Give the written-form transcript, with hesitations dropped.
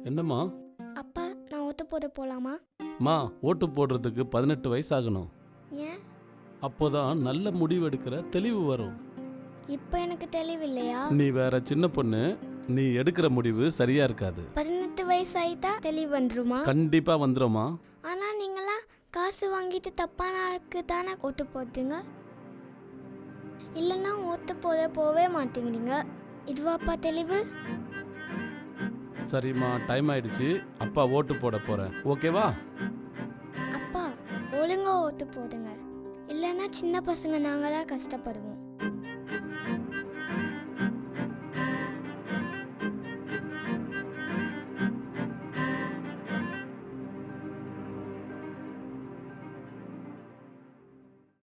என்னம்மா? அப்பா நான் ஓட்டு போட போலாமா? மா, ஓட்டு போடுறதுக்கு 18 வயசு ஆகணும். ஏன்? அப்போதான் நல்ல முடிவு எடுக்கிற தெளிவு வரும். இப்போ எனக்கு தெளிவில்லையா? நீ வேற சின்ன பொண்ணு, நீ எடுக்கிற முடிவு சரியா இருக்காது. 18 வயசு ஆயிட்டா தெளிவு வந்துருமா? கண்டிப்பா வந்துருமா. ஆனா நீங்களாம் காசு வாங்கிட்டு தப்பான ஆளுக்கு தானே ஓட்டு போடுறீங்க. இல்லைன்னா ஓட்டு போவே மாட்டேங்கிறீங்க. இதுவாப்பா தெளிவு? சரிம்மா, டைம் ஆயிடுச்சு. அப்பா ஓட்டு போட போறேன். ஓகேவா? அப்பா ஒழுங்கா ஓட்டு போடுங்க. இல்லைன்னா சின்ன பசங்க நாங்களாம் கஷ்டப்படுவோம்.